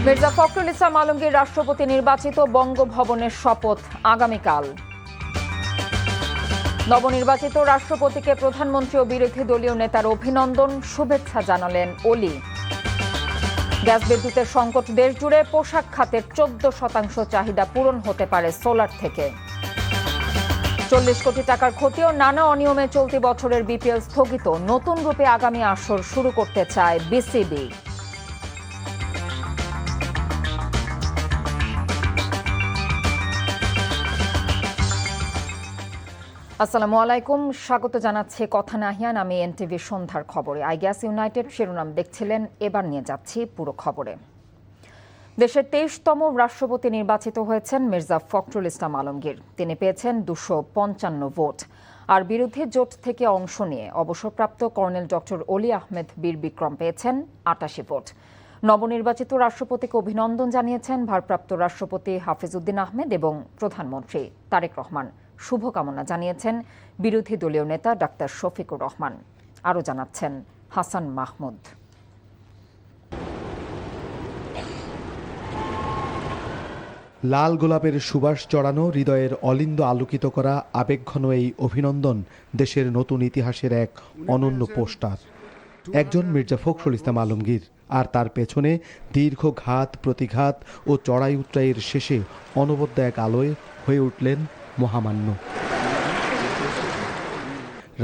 মির্জা ফখরুল ইসলাম আলমগীর রাষ্ট্রপতি নির্বাচিত, বঙ্গভবনের শপথ আগামীকাল। নবনির্বাচিত রাষ্ট্রপতিকে প্রধানমন্ত্রী ও বিরোধী দলীয় নেতার অভিনন্দন, শুভেচ্ছা জানালেন ওলি। গ্যাস বিদ্যুতের সংকট দেশ জুড়ে, পোশাক খাতের 14% চাহিদা পূরণ হতে পারে সোলার থেকে। 40 কোটি টাকার ক্ষতি ও নানা অনিয়মে চলতি বছরের বিপিএল স্থগিত, নতুন রূপে আগামী আসর শুরু করতে চায় বিসিবি। আসসালামু আলাইকুম, স্বাগত জানাচ্ছি কথা নাহিয়ান। আমি এনটিভি সন্ধ্যার খবরে। আইগ্যাস ইউনাইটেড শিরোনাম দেখছিলেন, এবার নিয়ে যাচ্ছি পুরো খবরে। দেশের 23তম রাষ্ট্রপতি নির্বাচিত হয়েছেন মির্জা ফখরুল ইসলাম আলমগীর। তিনি পেয়েছেন 255 ভোট। আর বিরোধী জোট থেকে অংশ নিয়ে অবসরপ্রাপ্ত কর্নেল ডক্টর অলি আহমেদ বীর বিক্রম পেয়েছেন 88 ভোট। নবনির্বাচিত রাষ্ট্রপতিকে অভিনন্দন জানিয়েছেন ভারপ্রাপ্ত রাষ্ট্রপতি হাফিজউদ্দিন আহমেদ এবং প্রধানমন্ত্রী তারেক রহমান। শুভকামনা জানিয়েছেন বিরোধী দলীয় নেতা ডাক্তার শফিকুর রহমান। আরও জানাচ্ছেন হাসান মাহমুদ। লাল গোলাপের সুবাস চড়ানো, হৃদয়ের অলিন্দ আলোকিত করা আবেগঘন এই অভিনন্দন দেশের নতুন ইতিহাসের এক অনন্য পোস্টার। একজন মির্জা ফখরুল ইসলাম আলমগীর, আর তার পেছনে দীর্ঘ ঘাত প্রতিঘাত ও চড়াই উতরাইয়ের শেষে অনবদ্য এক আলোয় হয়ে উঠলেন মহামান্য।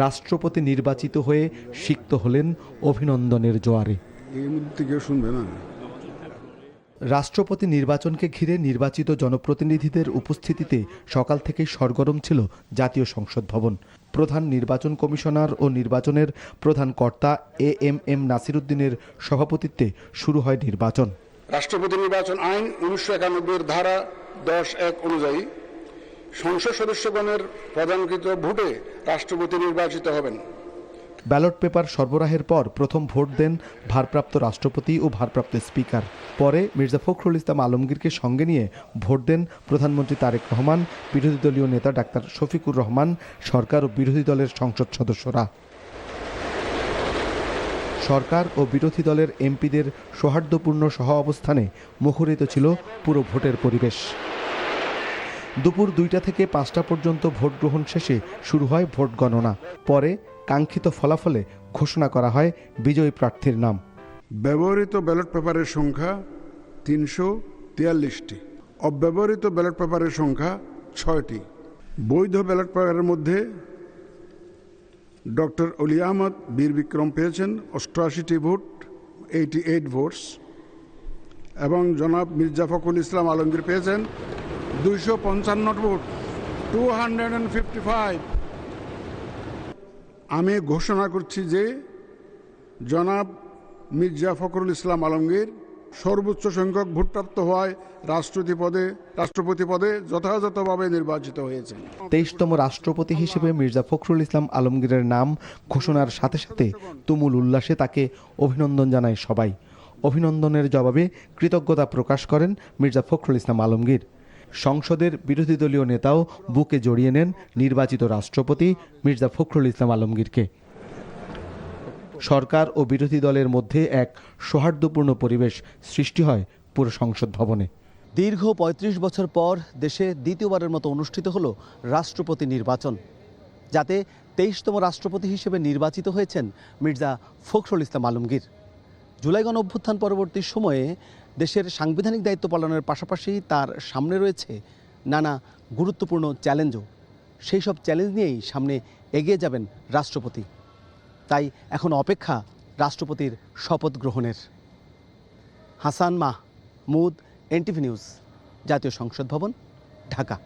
রাষ্ট্রপতি নির্বাচিত হয়ে সিক্ত হলেন অভিনন্দনের জোয়ারে। রাষ্ট্রপতি নির্বাচনকে ঘিরে নির্বাচিত জনপ্রতিনিধিদের উপস্থিতিতে সকাল থেকেই সরগরম ছিল জাতীয় সংসদ ভবন। প্রধান নির্বাচন কমিশনার ও নির্বাচনের প্রধান কর্তা এএমএম নাসিরউদ্দিনের সভাপতিত্বে শুরু হয় নির্বাচন। রাষ্ট্রপতি নির্বাচন আইন 1991 ধারা 10(1) অনুযায়ী সংসদ সদস্যগণের প্রদানকৃত ভোটে রাষ্ট্রপতি নির্বাচিত হবেন। ব্যালট পেপার সরবরাহের পর প্রথম ভোট দেন ভারপ্রাপ্ত রাষ্ট্রপতি ও ভারপ্রাপ্ত স্পিকার। পরে মির্জা ফখরুল ইসলাম আলমগীরকে সঙ্গে নিয়ে ভোট দেন প্রধানমন্ত্রী তারেক রহমান, বিরোধী দলীয় নেতা ডাক্তার শফিকুর রহমান, সরকার ও বিরোধী দলের সংসদ সদস্যরা। সরকার ও বিরোধী দলের এমপিদের সৌহার্দ্যপূর্ণ সহ অবস্থানে মুখরিত ছিল পুরো ভোটের পরিবেশ। দুপুর 2টা থেকে 5টা পর্যন্ত ভোট গ্রহণ শেষে শুরু হয় ভোট গণনা। পরে কাঙ্ক্ষিত ফলাফলে ঘোষণা করা হয় বিজয়ী প্রার্থীর নাম। ব্যবহৃত ব্যালট পেপারের সংখ্যা 343টি, অব্যবহৃত ব্যালট পেপারের সংখ্যা 6টি। বৈধ ব্যালট পেপারের মধ্যে ডক্টর অলি আহমদ বীর বিক্রম পেয়েছেন 88টি ভোট, 88 ভোটস, এবং জনাব মির্জা ফখরুল ইসলাম আলমগীর পেয়েছেন 255 ভোট, 255। আমি ঘোষণা করছি যে জনাব মির্জা ফখরুল ইসলাম আলমগীর সর্বোচ্চ সংখ্যক ভোটপ্রাপ্ত হওয়ায় রাষ্ট্রপতি পদে যথাযথভাবে নির্বাচিত হয়েছেন। 23তম রাষ্ট্রপতি হিসেবে মির্জা ফখরুল ইসলাম আলমগীরের নাম ঘোষণার সাথে সাথে তুমুল উল্লাসে তাকে অভিনন্দন জানায় সবাই। অভিনন্দনের জবাবে কৃতজ্ঞতা প্রকাশ করেন মির্জা ফখরুল ইসলাম আলমগীর। সংসদের বিরোধী দলীয় নেতাও বুকে জড়িয়ে নেন নির্বাচিত রাষ্ট্রপতি মির্জা ফখরুল ইসলাম আলমগীরকে। সরকার ও বিরোধী দলের মধ্যে এক সৌহার্দ্যপূর্ণ পরিবেশ সৃষ্টি হয় পুরো সংসদ ভবনে। দীর্ঘ 35 বছর পর দেশে দ্বিতীয়বারের মতো অনুষ্ঠিত হলো রাষ্ট্রপতি নির্বাচন, যাতে 23তম রাষ্ট্রপতি হিসেবে নির্বাচিত হয়েছেন মির্জা ফখরুল ইসলাম আলমগীর। জুলাই গণঅভ্যুত্থান পরবর্তী সময়ে দেশের সাংবিধানিক দায়িত্ব পালনের পাশাপাশি তার সামনে রয়েছে নানা গুরুত্বপূর্ণ চ্যালেঞ্জও। সেই সব চ্যালেঞ্জ নিয়েই সামনে এগিয়ে যাবেন রাষ্ট্রপতি। তাই এখন অপেক্ষা রাষ্ট্রপতির শপথ গ্রহণের। হাসান মাহমুদ, এনটিভি নিউজ, জাতীয় সংসদ ভবন, ঢাকা।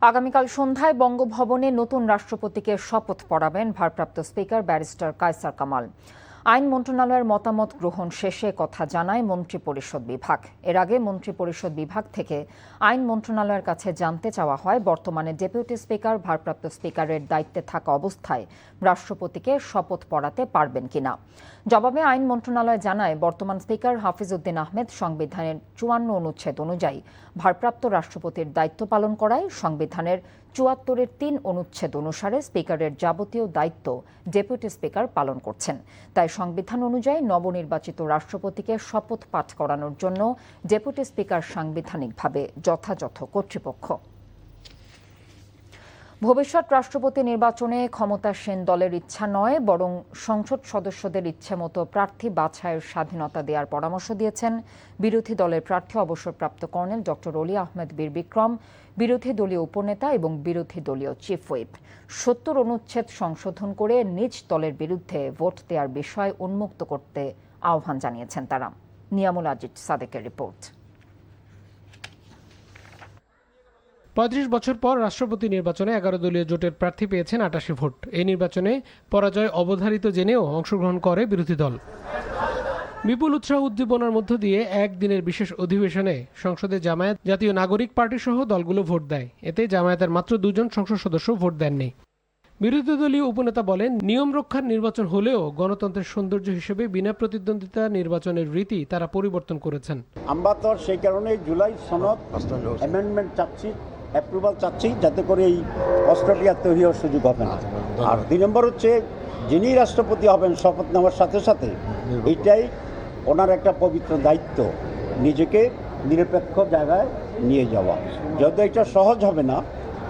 আগামীকাল সন্ধ্যায় বঙ্গভবনে নতুন রাষ্ট্রপতিকে শপথ পড়াবেন ভারপ্রাপ্ত স্পিকার ব্যারিস্টার কায়সার কামাল। আইন মন্ত্রণালয়ের মতামত গ্রহণ শেষে কথা জানায় মন্ত্রিপরিষদ বিভাগ। এর আগে মন্ত্রিপরিষদ বিভাগ থেকে আইন মন্ত্রণালয়ের কাছে জানতে চাওয়া হয় বর্তমানে ডেপুটি স্পিকার ভারপ্রাপ্ত স্পিকারের দায়িত্বে থাকা অবস্থায় রাষ্ট্রপতিকে শপথ পড়াতে পারবেন কিনা। জবাবে আইন মন্ত্রণালয় জানায়, বর্তমান স্পিকার হাফিজউদ্দিন আহমেদ সংবিধানের 54 অনুচ্ছেদ অনুযায়ী ভারপ্রাপ্ত রাষ্ট্রপতির দায়িত্ব পালন করায় সংবিধানের ৭৪-এর ৩ অনুচ্ছেদ অনুসারে স্পিকারের যাবতীয় দায়িত্ব ডেপুটি স্পিকার পালন করছেন। তাই সংবিধান অনুযায়ী নবনির্বাচিত রাষ্ট্রপতিকে শপথ পাঠ করানোর জন্য ডেপুটি স্পিকার সাংবিধানিকভাবে যথাযথ কর্তৃপক্ষ। ভবিষ্যৎ রাষ্ট্রপতি নির্বাচনে ক্ষমতাসীন দলের ইচ্ছা নয়, বরং সংসদ সদস্যদের ইচ্ছেমতো প্রার্থী বাছাইয়ের স্বাধীনতা দেওয়ার পরামর্শ দিয়েছেন বিরোধী দলের প্রার্থী অবসরপ্রাপ্ত কর্নেল ডক্টর অলি আহমেদ বীর বিক্রম, বিরোধী দলীয় উপনেতা এবং বিরোধী দলীয় চিফ হুইপ। ৭০ অনুচ্ছেদ সংশোধন করে নিজ দলের বিরুদ্ধে ভোট দেওয়ার বিষয় উন্মুক্ত করতে আহ্বান জানিয়েছেন তারা। নিয়ামুল আজিজ সাদেকের রিপোর্ট। ৩৫ বছর পর রাষ্ট্রপতি নির্বাচনে ১১ দলীয় জোটের প্রার্থী পেয়েছেন ৮৮ ভোট। এই নির্বাচনে পরাজয় অবধারিত জেনেও অংশগ্রহণ করে বিরোধী দল। বিপুল উৎসাহ উদ্দীপনার মধ্য দিয়ে একদিনের বিশেষ অধিবেশনে সংসদে জামায়াত, জাতীয় নাগরিক পার্টি সহ দলগুলো ভোট দেয়। এতে জামায়াতের মাত্র ২ জন সংসদ সদস্য ভোট দেননি। বিরোধী দলীয় উপনেতা বলেন, নিয়ম রক্ষার নির্বাচন হলেও গণতন্ত্রের সৌন্দর্য হিসেবে বিনা প্রতিদ্বন্দ্বিতা নির্বাচনের রীতি তারা পরিবর্তন করেছেন। আমরা তো সেই কারণে জুলাই সনদ অ্যামেন্ডমেন্ট চাচ্ছি, অ্যাপ্রুভাল চাচ্ছি, যাতে করে এই অস্ট্রেলিয়া তৈরি হওয়ার সুযোগ হবে না। আর ২ নম্বর হচ্ছে, যিনি রাষ্ট্রপতি হবেন শপথ নেওয়ার সাথে সাথে এইটাই ওনার একটা পবিত্র দায়িত্ব, নিজেকে নিরপেক্ষ জায়গায় নিয়ে যাওয়া। যদিও এটা সহজ হবে না,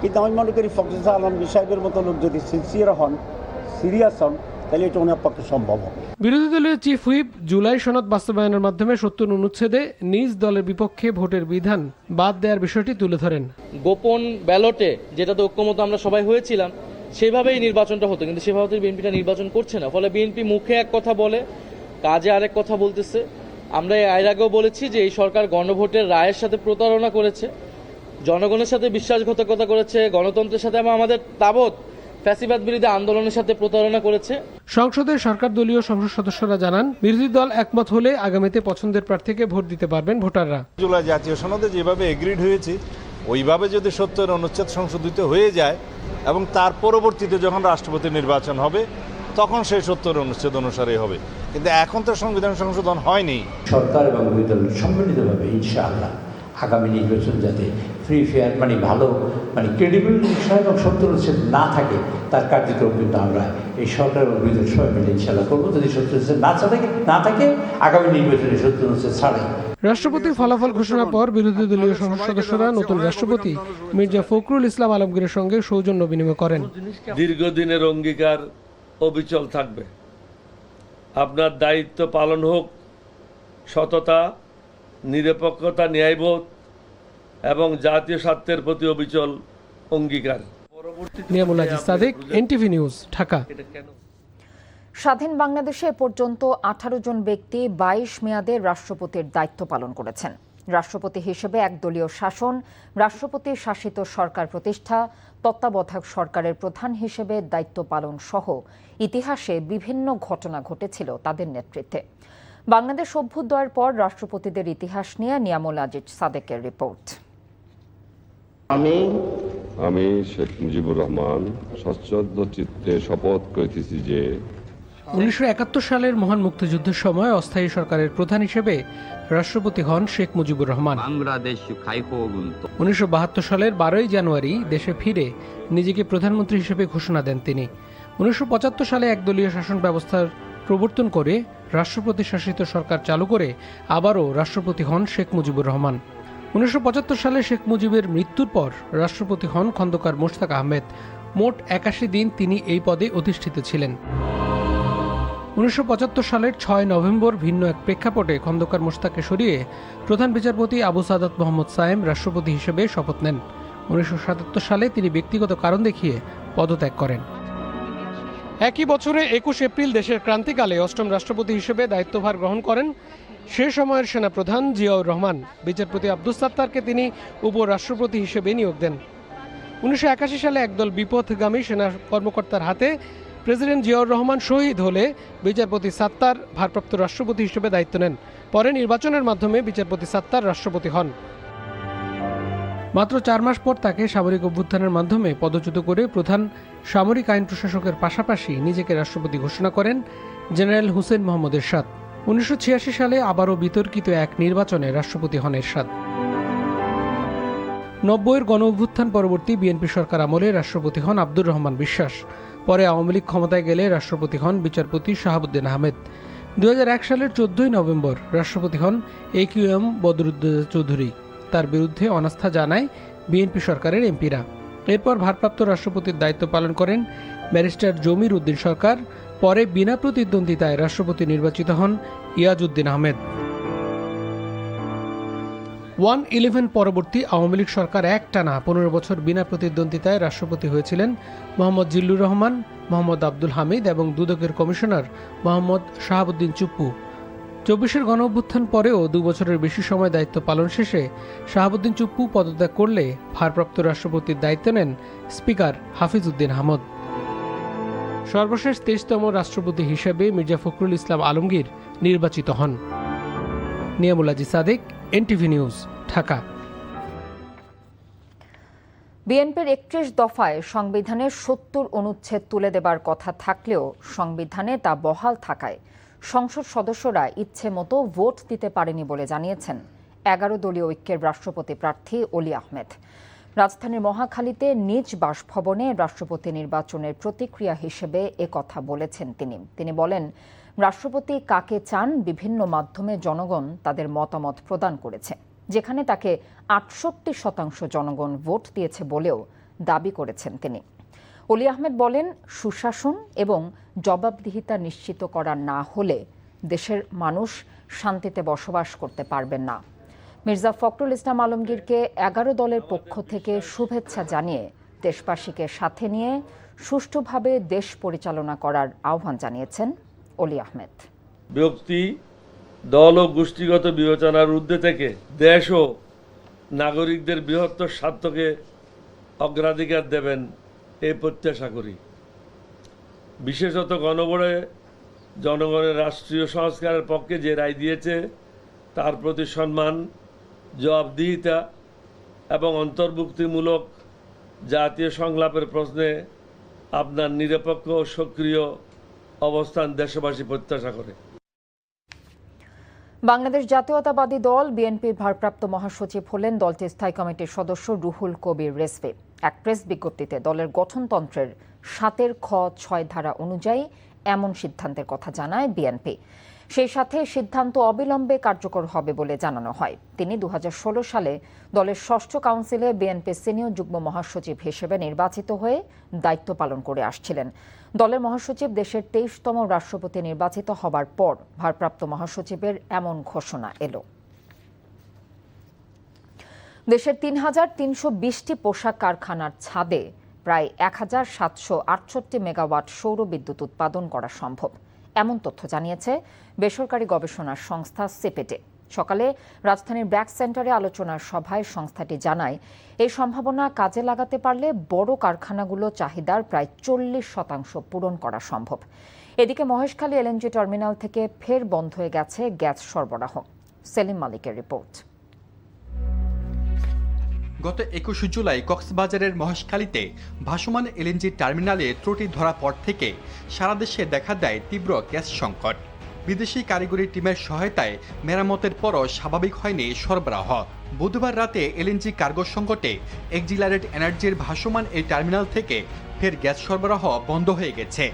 কিন্তু আমি মনে করি ফখরুল আলমগীর সাহেবের মতো লোক যদি সিনসিয়ার হন, সিরিয়াস হন, তাহলে এটা ওনার পক্ষে সম্ভব হবে। বিরোধী দলীয় চিফ হুইপ জুলাই সনদ বাস্তবায়নের মাধ্যমে ৭০ অনুচ্ছেদে নিজ দলের বিপক্ষে ভোটের বিধান বাদ দেওয়ার বিষয়টি তুলে ধরেন। গোপন ব্যালটে যেটাতে ঐক্যমত আমরা সবাই হয়েছিলাম, সেভাবেই নির্বাচনটা হতো, কিন্তু সেভাবে বিএনপিটা নির্বাচন করছে না। ফলে বিএনপি মুখে এক কথা বলে, কাজে আরেক কথা বলতেছে। আমরা এর আগেও বলেছি যে এই সরকার গণভোটের রায়ের সাথে প্রতারণা করেছে, জনগণের সাথে বিশ্বাসঘাতকতা করেছে, গণতন্ত্রের সাথে এবং আমাদের তাবৎ ফ্যাসিবাদ বিরোধী আন্দোলনের সাথে প্রতারণা করেছে। সংসদের সরকার দলীয় সংসদ সদস্যরা জানান, বিরোধী দল একমত হলে আগামীতে পছন্দের প্রার্থীকে ভোট দিতে পারবেন ভোটাররা। জুলাই জাতীয় সনদে যেভাবে এগ্রিড হয়েছে, ওইভাবে যদি ৭০ অনুচ্ছেদ সংশোধিত হয়ে যায় এবং তার পরবর্তীতে যখন রাষ্ট্রপতি নির্বাচন হবে, তখন সেই ৭০ অনুচ্ছেদ অনুসারে হবে। কিন্তু এখন তো সংবিধান সংশোধন হয়নি। সরকার এবং বিরোধী দল সম্মিলিতভাবে ইনশাআল্লাহ আগামী নির্বাচন যাতে ফ্রি ফেয়ার, ভালো, ক্রেডিবল বিষয় এবং ৭০ অনুচ্ছেদ না থাকে, তার কার্যক্রম কিন্তু আমরা এই সরকার এবং বিরোধী দল সবাই মিলে ইনশাআল্লাহ করবো। যদি ৭০ অনুচ্ছেদ না থাকে আগামী নির্বাচনে ৭০ অনুচ্ছেদ ছাড়াই। রাষ্ট্রপতির ফলাফল ঘোষণার পর বিরোধী দলীয় সংসদ সদস্যরা নতুন রাষ্ট্রপতি মির্জা ফখরুল ইসলাম আলমগীরের সঙ্গে সৌজন্য বিনিময় করেন। দীর্ঘদিনের অঙ্গীকার অবিচল থাকবে। আপনার দায়িত্ব পালন হোক সততা, নিরপেক্ষতা, ন্যায়বোধ এবং জাতীয় স্বার্থের প্রতি অবিচল অঙ্গীকার। Niamul Aziz Sadek, NTV news, Dhaka. স্বাধীন বাংলাদেশে এ পর্যন্ত ১৮ জন ব্যক্তি ২২ মেয়াদে রাষ্ট্রপতির দায়িত্ব পালন করেছেন। রাষ্ট্রপতি হিসেবে একদলীয় শাসন, রাষ্ট্রপতি শাসিত সরকার প্রতিষ্ঠা, তত্ত্বাবধায়ক সরকারের প্রধান হিসেবে দায়িত্ব পালন সহ ইতিহাসে বিভিন্ন ঘটনা ঘটেছিল তাদের নেতৃত্বে। বাংলাদেশ অভ্যুদয়ের পর রাষ্ট্রপতিদের ইতিহাস নিয়ে নিয়ামুল আজিজ সাদেকের রিপোর্ট। আমি শেখ মুজিবুর রহমান সশ্রদ্ধ চিত্তে শপথ করিতেছি যে ১৯৭১ সালের মহান মুক্তিযুদ্ধের সময় অস্থায়ী সরকারের প্রধান হিসেবে রাষ্ট্রপতি হন শেখ মুজিবুর রহমান। ১৯৭২ সালের ১২ই জানুয়ারি দেশে ফিরে নিজেকে প্রধানমন্ত্রী হিসেবে ঘোষণা দেন তিনি। ১৯৭৫ সালে একদলীয় শাসন ব্যবস্থার প্রবর্তন করে রাষ্ট্রপতি শাসিত সরকার চালু করে আবারও রাষ্ট্রপতি হন শেখ মুজিবুর রহমান। ১৯৭৫ সালে শেখ মুজিবের মৃত্যুর পর রাষ্ট্রপতি হন খন্দকার মোশতাক আহমেদ। মোট ৮১ দিন তিনি এই পদে অধিষ্ঠিত ছিলেন। ১৯৭৫ সালের ৬ নভেম্বর ভিন্ন এক প্রেক্ষাপটে খন্দকার মোশতাককে সরিয়ে প্রধান বিচারপতি আবু সাদাত মোহাম্মদ সায়েম রাষ্ট্রপতি হিসেবে শপথ নেন। ১৯৭৭ সালে তিনি ব্যক্তিগত কারণ দেখিয়ে পদত্যাগ করেন। একই বছরে ২১ এপ্রিল দেশের ক্রান্তিকালে অষ্টম রাষ্ট্রপতি হিসেবে দায়িত্বভার গ্রহণ করেন সে সময়ের সেনাপ্রধান জিয়াউর রহমান। বিচারপতি আব্দুস সাত্তারকে তিনি উপরাষ্ট্রপতি হিসেবে নিয়োগ দেন। ১৯৮১ সালে একদল বিপথগামী সেনা কর্মকর্তার হাতে প্রেসিডেন্ট জিয়াউর রহমান শহীদ হলে বিচারপতি সাত্তার ভারপ্রাপ্ত রাষ্ট্রপতি হিসেবে দায়িত্ব নেন। পরে নির্বাচনের মাধ্যমে বিচারপতি সাত্তার রাষ্ট্রপতি হন। মাত্র ৪ মাস পর তাকে সামরিক অভ্যুত্থানের মাধ্যমে পদচ্যুত করে প্রধান সামরিক আইন প্রশাসকের পাশাপাশি নিজেকে রাষ্ট্রপতি ঘোষণা করেন জেনারেল হুসেন মোহাম্মদ এরশাদ। ১৯৮৬ সালে আবারও বিতর্কিত এক নির্বাচনে রাষ্ট্রপতি হন এরশাদ। 90-এর গণঅভ্যুত্থান পরবর্তী বিএনপি সরকার আমলে রাষ্ট্রপতি হন আব্দুর রহমান বিশ্বাস। পরে আওয়ামী লীগ ক্ষমতায় গেলে রাষ্ট্রপতি হন বিচারপতি শাহাবুদ্দিন আহমেদ। 2001 সালের 14 নভেম্বর রাষ্ট্রপতি হন AQM বদরুদ্দোজা চৌধুরী। তার বিরুদ্ধে অনাস্থা জানায় বিএনপি সরকারের এমপিরা। এরপর ভারপ্রাপ্ত রাষ্ট্রপতির দায়িত্ব পালন করেন ব্যারিস্টার জমির উদ্দিন সরকার। পরে বিনা প্রতিদ্বন্দ্বিতায় রাষ্ট্রপতি নির্বাচিত হন ইয়াজউদ্দিন আহমেদ। 1-11 পরবর্তী আওয়ামী লীগ সরকার একটানা 15 বছর বিনা প্রতিদ্বন্দ্বিতায় রাষ্ট্রপতি হয়েছিলেন মোহাম্মদ জিল্লুর রহমান, মোহাম্মদ আব্দুল হামিদ এবং দুদকের কমিশনার মোহাম্মদ শাহাবুদ্দিন চুপ্পু। 24-এর গণঅভ্যুত্থান পরেও 2 বছরের বেশি সময় দায়িত্ব পালন শেষে শাহাবুদ্দিন চুপ্পু পদত্যাগ করলে ভারপ্রাপ্ত রাষ্ট্রপতির দায়িত্ব নেন স্পিকার হাফিজ উদ্দিন আহমদ। সর্বশেষ 23তম রাষ্ট্রপতি হিসেবে মির্জা ফখরুল ইসলাম আলমগীর নির্বাচিত হন। Niamul Aziz Sadiq, NTV news, Dhaka. বিএনপির 31 দফায় সংবিধানের 70 অনুচ্ছেদ তুলে দেবার কথা থাকলেও সংবিধানে তা বহাল থাকায় সংসদ সদস্যরা ইচ্ছে মতো ভোট দিতে পারেনি বলে জানিয়েছেন 11 দলীয় ঐক্যের রাষ্ট্রপতি প্রার্থী অলি আহমেদ। রাজধানীর মহাখালীতে নিজ বাসভবনে রাষ্ট্রপতি নির্বাচনের প্রতিক্রিয়া হিসেবে একথা বলেছেন তিনি বলেন, রাষ্ট্রপতি কাকে চান বিভিন্ন মাধ্যমে জনগণ তাদের মতামত প্রদান করেছে, যেখানে তাকে 68% জনগণ ভোট দিয়েছে বলেও দাবি করেছেন তিনি। অলি আহমেদ বলেন, সুশাসন এবং জবাবদিহিতা নিশ্চিত করা না হলে দেশের মানুষ শান্তিতে বসবাস করতে পারবেন না। মির্জা ফখরুল ইসলাম আলমগীরকে 11 দলের পক্ষ থেকে শুভেচ্ছা জানিয়ে দেশবাসীকে সাথে নিয়ে সুষ্ঠুভাবে দেশ পরিচালনা করার আহ্বান জানিয়েছেন অলি আহমেদ। ব্যক্তি, দল ও গোষ্ঠীগত বিবেচনার ঊর্ধ্বে থেকে দেশ ও নাগরিকদের বৃহত্তর স্বার্থকে অগ্রাধিকার দেবেন এই প্রত্যাশা করি। বিশেষত গণভোটে জনগণের রাষ্ট্রীয় সংস্কারের পক্ষে যে রায় দিয়েছে তার প্রতি সম্মান, জবাবদিহিতা এবং অন্তর্ভুক্তিমূলক জাতীয় সংলাপের প্রশ্নে আপনার নিরপেক্ষ ও সক্রিয় অবস্থান দেশবাসী প্রত্যাশা করে। বাংলাদেশ জাতীয়তাবাদী দল বিএনপির ভারপ্রাপ্ত মহাসচিব হলেন দলটির স্থায়ী কমিটির সদস্য রুহুল কবির রেজভী। এক প্রেস বিজ্ঞপ্তিতে দলের গঠনতন্ত্রের 7(খ)(6) ধারা অনুযায়ী এমন সিদ্ধান্তের কথা জানায় বিএনপি। সেই সাথে সিদ্ধান্ত অবিলম্বে কার্যকর হবে বলে জানানো হয়। তিনি 2016 সালে দলের 6ষ্ঠ কাউন্সিলে বিএনপির সিনিয়র যুগ্ম মহাসচিব হিসেবে নির্বাচিত হয়ে দায়িত্ব পালন করে আসছিলেন। দলের মহাসচিব দেশের 23তম রাষ্ট্রপতি নির্বাচিত হবার পর ভারপ্রাপ্ত মহাসচিবের এমন ঘোষণা এলো। দেশের 3,320টি পোশাক কারখানার ছাদে প্রায় 1,768 মেগাওয়াট সৌর বিদ্যুৎ উৎপাদন করা সম্ভব, এমন তথ্য জানিয়েছে বেসরকারি গবেষণা সংস্থা সিপেটে। সকালে রাজধানীর ব্র্যাক সেন্টারে আলোচনার সভায় সংস্থাটি জানায়, এই সম্ভাবনা কাজে লাগাতে পারলে বড় কারখানাগুলো চাহিদার প্রায় 40% পূরণ করা সম্ভব। এদিকে মহেশখালী LNG টার্মিনাল থেকে ফের বন্ধ হয়ে গেছে গ্যাস সরবরাহ। সেলিম মালিকের রিপোর্ট। গত 21 জুলাই কক্সবাজারের মহেশখালীতে ভাসমান LNG টার্মিনালে ত্রুটি ধরা পর থেকে সারা দেশে দেখা দেয় তীব্র গ্যাস সংকট। বিদেশি কারিগরি টিমের সহায়তায় মেরামতের পরও স্বাভাবিক হয়নি সরবরাহ। বুধবার রাতে LNG কার্গো সংকটে এক্সিলারেট এনার্জির ভাসমান এই টার্মিনাল থেকে ফের গ্যাস সরবরাহ বন্ধ হয়ে গেছে।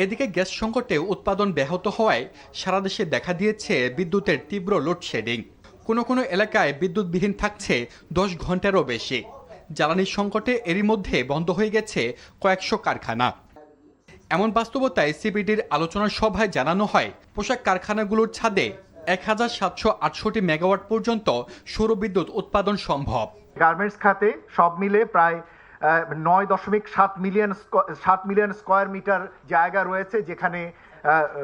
এদিকে গ্যাস সংকটে উৎপাদন ব্যাহত হওয়ায় সারা দেশে দেখা দিয়েছে বিদ্যুতের তীব্র লোডশেডিং। কোনো কোনো এলাকায় বিদ্যুৎবিহীন থাকছে 10 ঘন্টারও বেশি। জ্বালানি সংকটে এরই মধ্যে বন্ধ হয়ে গেছে কয়েকশো কারখানা। এমন বাস্তবতায় সিপিডির আলোচনা সভায় জানানো হয়, পোশাক কারখানাগুলোর ছাদে 1,768 মেগাওয়াট পর্যন্ত সৌর বিদ্যুৎ উৎপাদন সম্ভব। গার্মেন্টস খাতে সব মিলে প্রায় 9.7 মিলিয়ন স্কয়ার মিটার জায়গা রয়েছে, যেখানে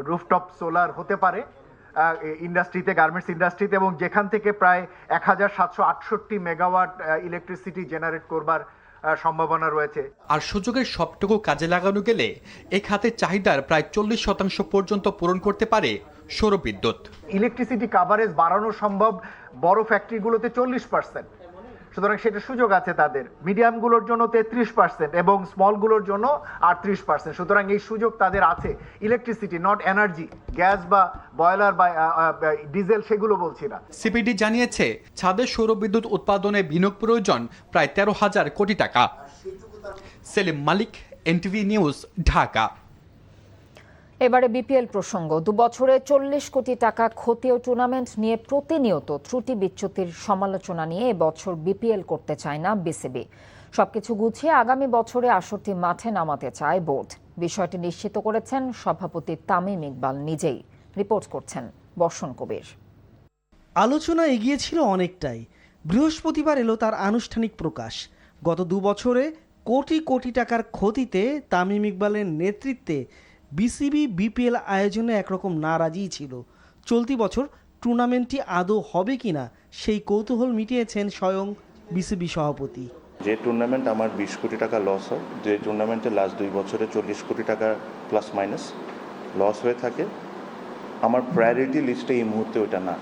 রুফটপ সোলার হতে পারে ইন্ডাস্ট্রিতে, গার্মেন্টস ইন্ডাস্ট্রিতে, এবং যেখান থেকে প্রায় 1,768 মেগাওয়াট ইলেকট্রিসিটি জেনারেট করবার সম্ভাবনা রয়েছে। আর সুযোগের সবটুকু কাজে লাগানো গেলে এ খাতের চাহিদার প্রায় 40% পর্যন্ত পূরণ করতে পারে সৌর বিদ্যুৎ। ইলেকট্রিসিটি কাভারেজ বাড়ানো সম্ভব বড় ফ্যাক্টরিগুলোতে 40%, সুতরাং সেটা সুযোগ আছে তাদের। মিডিয়ামগুলোর জন্য 33% এবং স্মলগুলোর জন্য 38%। সুতরাং এই সুযোগ তাদের আছে। ইলেকট্রিসিটি, নট এনার্জি, গ্যাস বা বয়লার বা ডিজেল সেগুলো বলছি না। সিপিডি জানিয়েছে ছাদে সৌরবিদ্যুৎ উৎপাদনে বিনিয়োগ প্রয়োজন প্রায় 13,000 কোটি টাকা। সেলিম মালিক, এনটিভি নিউজ, ঢাকা। এবারে বিপিএল প্রসঙ্গ। 2 বছরে 40 কোটি টাকা ক্ষতি ও টুর্নামেন্ট নিয়ে প্রতিনিয়ত ত্রুটি বিচ্যুতির সমালোচনা নিয়ে এবছর বিপিএল করতে চায় না বিসিবি। সবকিছু গুছিয়ে আগামী বছরে আসরটি মাঠে নামাতে চায় বোর্ড। বিষয়টি নিশ্চিত করেছেন সভাপতি তামিম ইকবাল নিজেই। রিপোর্ট করছেন বর্ষণ কবির। আলোচনা এগিয়েছিল অনেকটাই। বৃহস্পতিবার এলো তার আনুষ্ঠানিক প্রকাশ। গত 2 বছরে কোটি কোটি টাকার ক্ষতিতে তামিম ইকবালের নেতৃত্বে বিসিবি বিপিএল আয়োজনে একরকম নারাজই ছিল। চলতি বছর টুর্নামেন্টটি আদৌ হবে কিনা সেই কৌতূহল মিটিয়েছেন স্বয়ং বিসিবি সভাপতি। যে টুর্নামেন্ট আমার 20 কোটি টাকা লস হয়, যে টুর্নামেন্টে লাস্ট 2 বছরে 40 কোটি টাকা প্লাস মাইনাস লস হয়ে থাকে, আমার প্রায়োরিটি লিস্টে এই মুহূর্তে ওটা না।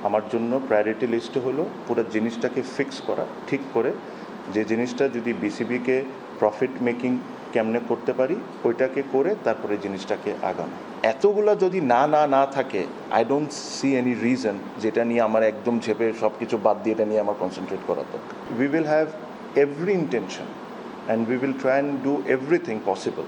আমার জন্য প্রায়োরিটি লিস্টে হলো পুরো জিনিসটাকে ফিক্স করা, ঠিক করে যে জিনিসটা যদি বিসিবিকে প্রফিট মেকিং কেমনে করতে পারি ওইটাকে করে তারপরে জিনিসটাকে আগানো। এতগুলো যদি না থাকে, I don't see any reason যেটা নিয়ে আমার একদম ঝেপে সব কিছু বাদ দিয়ে এটা নিয়ে আমার কনসেন্ট্রেট করাতো। We will have every intention and we will try and do everything possible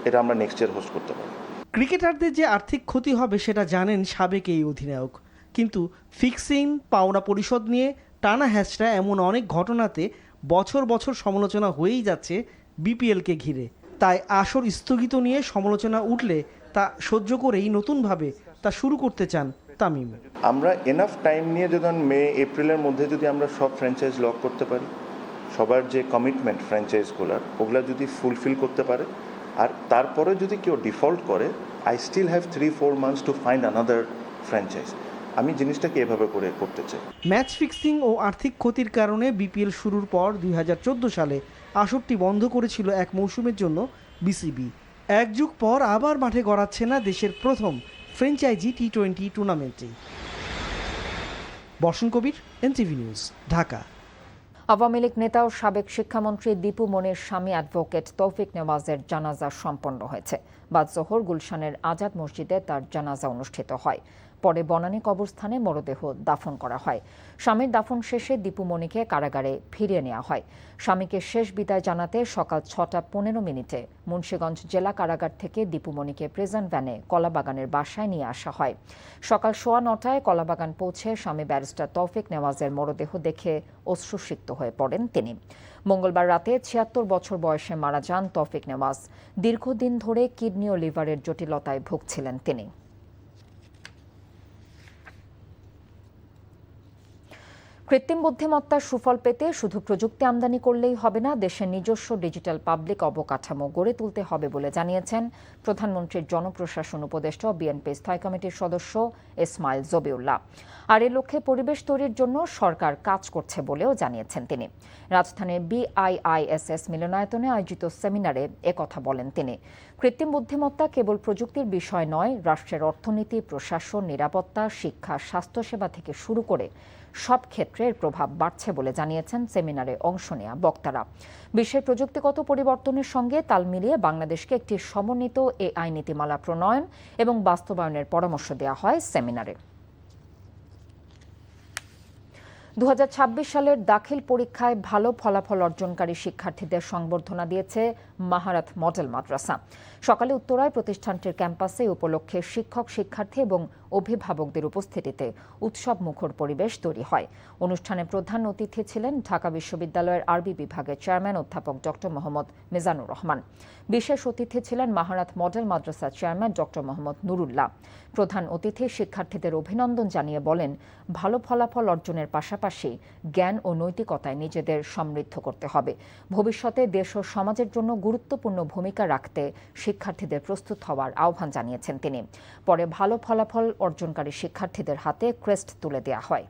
এটা আমরা নেক্সট ইয়ার হোস্ট করতে পারি। ক্রিকেটারদের যে আর্থিক ক্ষতি হবে সেটা জানেন সাবেক এই অধিনায়ক, কিন্তু ফিক্সিং, পাওনা পরিশোধ নিয়ে টানা হ্যাচড়া এমন অনেক ঘটনাতে বছর বছর সমালোচনা হয়েই যাচ্ছে বিপিএলকে ঘিরে। তাই আসর স্থগিত নিয়ে সমালোচনা উঠলে তা সহ্য করেই নতুনভাবে তা শুরু করতে চান তামিম। আমরা এনাফ টাইম নিয়ে যখন মে এপ্রিলের মধ্যে যদি আমরা সব ফ্র্যাঞ্চাইজ লক করতে পারি, সবার যে কমিটমেন্ট ফ্র্যাঞ্চাইজগুলোর ওগুলা যদি ফুলফিল করতে পারে, আর তারপরে যদি কেউ ডিফল্ট করে, I still have 3-4 months to find another franchise. আমি জিনিসটাকে এভাবে করে করতে চাই। ম্যাচ ফিক্সিং ও আর্থিক ক্ষতির কারণে বিপিএল শুরুর পর 2014 সালে আসরটি বন্ধ করেছিল এক মৌসুমের জন্য বিসিবি। এক যুগ পর আবার মাঠে গড়াচ্ছে না দেশের প্রথম ফ্র্যাঞ্চাইজি টি20 টুর্নামেন্টে। বর্ষণ কবির, এনটিভি নিউজ, ঢাকা। আওয়ামী লীগ নেতা ও সাবেক শিক্ষামন্ত্রী দীপু মনির স্বামী অ্যাডভোকেট তৌফিক নেওয়াজের জানাজা সম্পন্ন হয়েছে। বাদ জোহর গুলশানের আজাদ মসজিদে তার জানাজা অনুষ্ঠিত হয়। পরে বনানী কবরস্থানে মরদেহ দাফন করা হয়। স্বামীর দাফন শেষে দীপু মনিকে কারাগারে ফিরিয়ে নেওয়া হয়। স্বামীকে শেষ বিদায় জানাতে সকাল 6:15 মুন্সিগঞ্জ জেলা কারাগার থেকে দীপু মনিকে প্রিজন ভ্যানে কলাবাগানের বাসায় নিয়ে আসা হয়। সকাল 9:15 কলাবাগান পৌঁছে স্বামী ব্যারিস্টার তৌফিক নেওয়াজের মরদেহ দেখে অশ্রুসিক্ত হয়ে পড়েন তিনি। মঙ্গলবার রাতে 76 বছর বয়সে মারা যান তৌফিক নেওয়াজ। দীর্ঘদিন ধরে কিডনি ও লিভারের জটিলতায় ভুগছিলেন তিনি। কৃত্রিম বুদ্ধিমত্তার সুফল পেতে শুধু প্রযুক্তি আমদানি করলেই হবে না, দেশের নিজস্ব ডিজিটাল পাবলিক অবকাঠামো গড়ে তুলতে হবে বলে জানিয়েছেন প্রধানমন্ত্রীর জনপ্রশাসন উপদেষ্টা ও বিএনপি স্থায়ী কমিটির সদস্য ইসমাইল জবিউল্লাহ। আর এ লক্ষ্যে পরিবেশ তৈরির জন্য সরকার কাজ করছে বলেও জানিয়েছেন তিনি। রাজধানীর BIISS মিলনায়তনে আয়োজিত সেমিনারে একথা বলেন তিনি। কৃত্রিম বুদ্ধিমত্তা কেবল প্রযুক্তির বিষয় নয়, রাষ্ট্রের অর্থনীতি, প্রশাসন, নিরাপত্তা, শিক্ষা, স্বাস্থ্যসেবা থেকে শুরু করে সব ক্ষেত্রে এর প্রভাব বাড়ছে বলে জানিয়েছেন সেমিনারে অংশ নেওয়া বক্তারা। বিশ্বের প্রযুক্তিগত পরিবর্তনের সঙ্গে তাল মিলিয়ে বাংলাদেশকে একটি সমন্বিত AI নীতিমালা প্রণয়ন এবং বাস্তবায়নের পরামর্শ দেওয়া হয় সেমিনারে। 2026 সালের দাখিল পরীক্ষায় ভালো ফলাফল অর্জনকারী শিক্ষার্থীদের সংবর্ধনা দিয়েছে মাহারাত মডেল মাদ্রাসা। সকালে উত্তরায় প্রতিষ্ঠানটির ক্যাম্পাসে উপলক্ষে শিক্ষক, শিক্ষার্থী এবং অভিভাবকদের উপস্থিতিতে উৎসব মুখর পরিবেশ তৈরি হয়। অনুষ্ঠানে প্রধান অতিথি ছিলেন ঢাকা বিশ্ববিদ্যালয়ের আরবি বিভাগের চেয়ারম্যান অধ্যাপক ডক্টর মোহাম্মদ মিজানুর রহমান। বিশেষ অতিথি ছিলেন মাহারাত মডেল মাদ্রাসার চেয়ারম্যান ডক্টর মোহাম্মদ নুরুল্লাহ। প্রধান অতিথি শিক্ষার্থীদের অভিনন্দন জানিয়ে বলেন, ভালো ফলাফল অর্জনের পাশাপাশি জ্ঞান ও নৈতিকতায় নিজেদের সমৃদ্ধ করতে হবে। ভবিষ্যতে দেশ ও সমাজের জন্য গুরুত্বপূর্ণ ভূমিকা রাখতে শিক্ষার্থীদের প্রস্তুত হওয়ার আহ্বান জানিয়েছেন তিনি। পরে ভালো ফলাফল অর্জনকারী শিক্ষার্থীদের হাতে ক্রেস্ট তুলে দেওয়া হয়।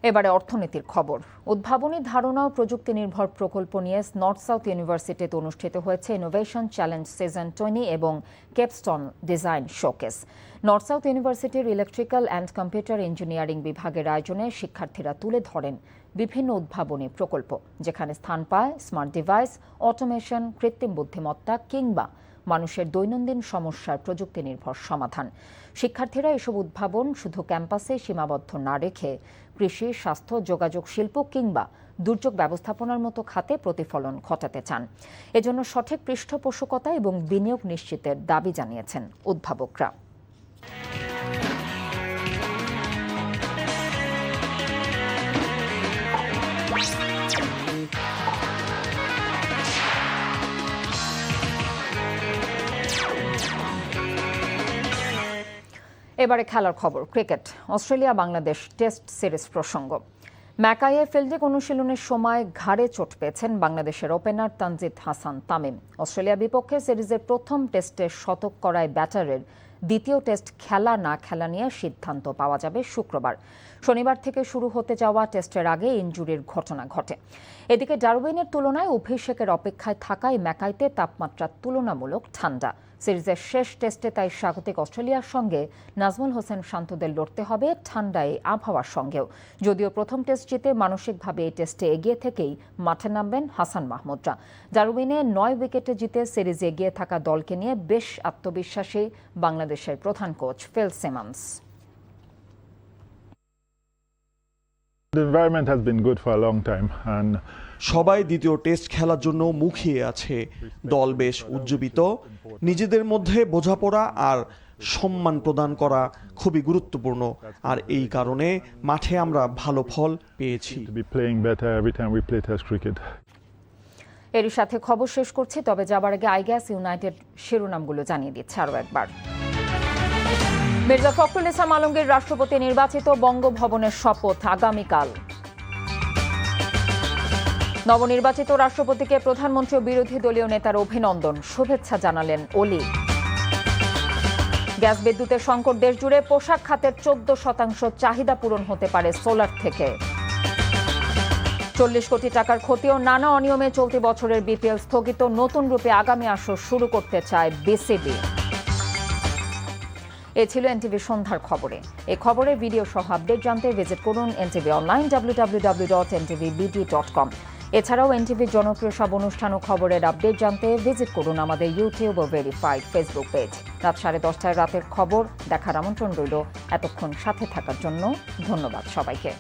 এবারে অর্থনীতির খবর। উদ্ভাবনী ধারণা ও প্রযুক্তি নির্ভর প্রকল্প নিয়ে নর্থ সাউথ ইউনিভার্সিটিতে অনুষ্ঠিত হয়েছে ইনোভেশন চ্যালেঞ্জ সিজন 20 এবং কেপস্টন ডিজাইন শোকেস। নর্থ সাউথ ইউনিভার্সিটির ইলেকট্রিক্যাল অ্যান্ড কম্পিউটার ইঞ্জিনিয়ারিং বিভাগের আয়োজনে শিক্ষার্থীরা তুলে ধরেন বিভিন্ন উদ্ভাবনী প্রকল্প, যেখানে স্থান পায় স্মার্ট ডিভাইস, অটোমেশন, কৃত্রিম বুদ্ধিমত্তা কিংবা মানুষের দৈনন্দিন সমস্যার প্রযুক্তি নির্ভর সমাধান। শিক্ষার্থীরা এসব উদ্ভাবন শুধু ক্যাম্পাসে সীমাবদ্ধ না রেখে কৃষি, স্বাস্থ্য, যোগাযোগ শিল্প কিংবা দুর্যোগ ব্যবস্থাপনার মতো খাতে প্রতিফলন ঘটাতে চান। এজন্য সঠিক পৃষ্ঠপোষকতা এবং বিনিয়োগ নিশ্চিতের দাবি জানিয়েছেন উদ্ভাবকরা। এবারে খেলার খবর। Cricket. Australia Bangladesh test series প্রসঙ্গ। ম্যাকাইয়ে ফিল্ডিং অনুশীলনের সময় ঘাড়ে চোট পেয়েছেন বাংলাদেশের ওপেনার তানজিদ হাসান তামিম। অস্ট্রেলিয়া বিপক্ষে সিরিজের প্রথম টেস্টে শতক করায় ব্যাটারের দ্বিতীয় টেস্ট খেলা না খেলা নিয়ে সিদ্ধান্ত পাওয়া যাবে শুক্রবার। শনিবার থেকে শুরু হতে যাওয়া টেস্টের আগে ইনজুরির ঘটনা ঘটে। এদিকে ডারউইনের তুলনায় অভিষেকের অপেক্ষায় থাকায় ম্যাকাইতে তাপমাত্রা তুলনামূলক ঠান্ডা। সিরিজের শেষ টেস্টে তাই স্বাগতিক অস্ট্রেলিয়ার সঙ্গে নাজমুল হোসেন শান্তদের লড়তে হবে ঠান্ডায় আবহাওয়ার সঙ্গেও। যদিও প্রথম টেস্ট জিতে মানসিকভাবে এই টেস্টে এগিয়ে থেকেই মাঠে নামবেন হাসান মাহমুদরা। ডারউইনে 9 উইকেটে জিতে সিরিজে এগিয়ে থাকা দলকে নিয়ে বেশ আত্মবিশ্বাসী বাংলাদেশের প্রধান কোচ ফিল সিমন্স। সবাই দ্বিতীয় টেস্ট খেলার জন্য মুখিয়ে আছে। দল বেশ উজ্জীবিত। নিজেদের মধ্যে বোঝাপড়া আর সম্মান প্রদান করা খুবই গুরুত্বপূর্ণ, আর এই কারণে মাঠে আমরা ভালো ফল পেয়েছি। এরই সাথে খবর শেষ করছি, তবে যাবার আগে আইগ্যাস ইউনাইটেড শিরোনামগুলো জানিয়ে দিচ্ছে আরও একবার। মির্জা ফখরুল ইসলাম আলমগীর রাষ্ট্রপতি নির্বাচিত, বঙ্গভবনের শপথ আগামীকাল। নবনির্বাচিত রাষ্ট্রপতিকে প্রধানমন্ত্রী ও বিরোধী দলীয় নেতার অভিনন্দন, শুভেচ্ছা জানালেন অলি। গ্যাস বিদ্যুতের সংকট দেশ জুড়ে, পোশাক খাতের 14% চাহিদা পূরণ হতে পারে সোলার থেকে। 40 কোটি টাকার ক্ষতি ও নানা অনিয়মে চলতি বছরের বিপিএল স্থগিত, নতুন রূপে আগামী আসর শুরু করতে চায় বিসিবি। এ ছিল এনটিভি সন্ধ্যার খবরে। এই খবরের ভিডিও সহ আপডেট জানতে ভিজিট করুন এনটিভি অনলাইন www.ntvbd.com। এছাড়াও এনটিভির জনপ্রিয় সব অনুষ্ঠান ও খবরের আপডেট জানতে ভিজিট করুন আমাদের ইউটিউব ও ভেরিফাইড ফেসবুক পেজ। রাত 10:30 রাতের খবর দেখার আমন্ত্রণ রইল। এতক্ষণ সাথে থাকার জন্য ধন্যবাদ সবাইকে।